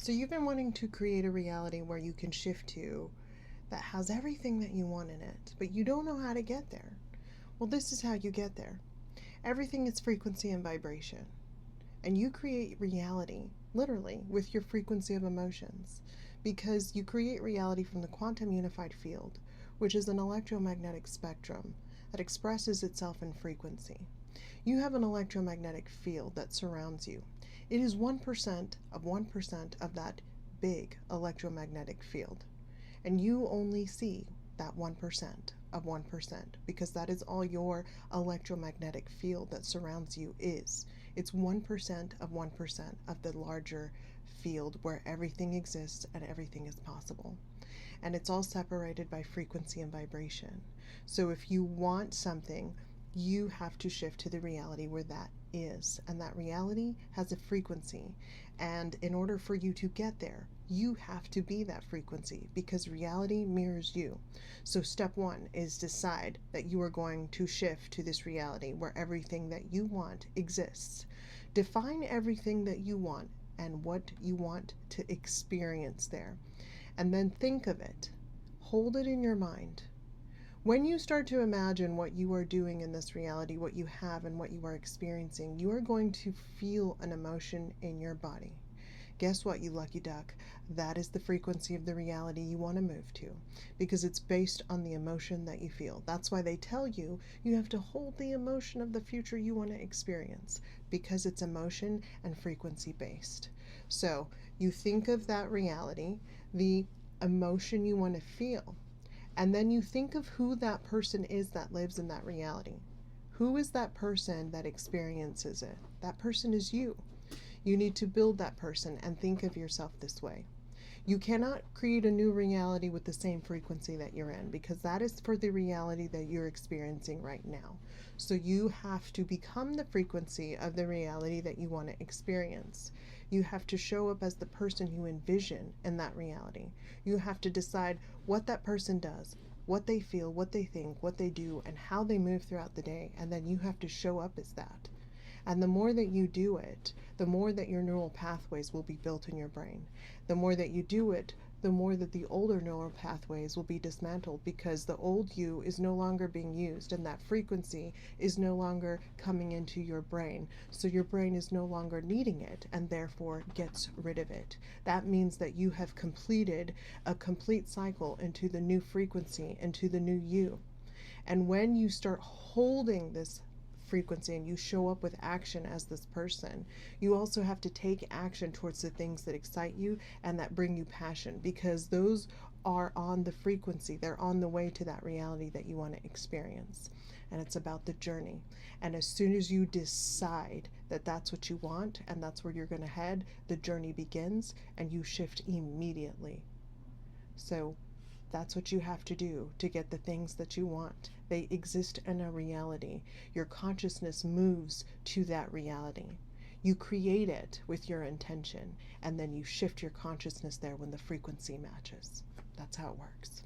So you've been wanting to create a reality where you can shift to that has everything that you want in it, but you don't know how to get there. Well, this is how you get there. Everything is frequency and vibration. And you create reality, literally, with your frequency of emotions, because you create reality from the quantum unified field, which is an electromagnetic spectrum that expresses itself in frequency. You have an electromagnetic field that surrounds you. It is 1% of that big electromagnetic field. And you only see that 1% of 1% because that is all your electromagnetic field that surrounds you is. It's 1% of 1% of the larger field where everything exists and everything is possible. And it's all separated by frequency and vibration. So if you want something, you have to shift to the reality where that is. And that reality has a frequency. And in order for you to get there, you have to be that frequency because reality mirrors you. So step one is decide that you are going to shift to this reality where everything that you want exists. Define everything that you want and what you want to experience there. And then think of it. Hold it in your mind. When you start to imagine what you are doing in this reality, what you have and what you are experiencing, you are going to feel an emotion in your body. Guess what, you lucky duck? That is the frequency of the reality you want to move to because it's based on the emotion that you feel. That's why they tell you you have to hold the emotion of the future you want to experience because it's emotion and frequency based. So you think of that reality, the emotion you want to feel, and then you think of who that person is that lives in that reality. Who is that person that experiences it? That person is you. You need to build that person and think of yourself this way. You cannot create a new reality with the same frequency that you're in because that is for the reality that you're experiencing right now. So you have to become the frequency of the reality that you want to experience. You have to show up as the person you envision in that reality. You have to decide what that person does, what they feel, what they think, what they do, and how they move throughout the day. And then you have to show up as that. And the more that you do it, the more that your neural pathways will be built in your brain. The more that you do it, the more that the older neural pathways will be dismantled because the old you is no longer being used and that frequency is no longer coming into your brain. So your brain is no longer needing it and therefore gets rid of it. That means that you have completed a complete cycle into the new frequency, into the new you. And when you start holding this frequency and you show up with action as this person, you also have to take action towards the things that excite you and that bring you passion because those are on the frequency. They're on the way to that reality that you want to experience. And it's about the journey. And as soon as you decide that that's what you want and that's where you're going to head, the journey begins and you shift immediately. So that's what you have to do to get the things that you want. They exist in a reality. Your consciousness moves to that reality. You create it with your intention, and then you shift your consciousness there when the frequency matches. That's how it works.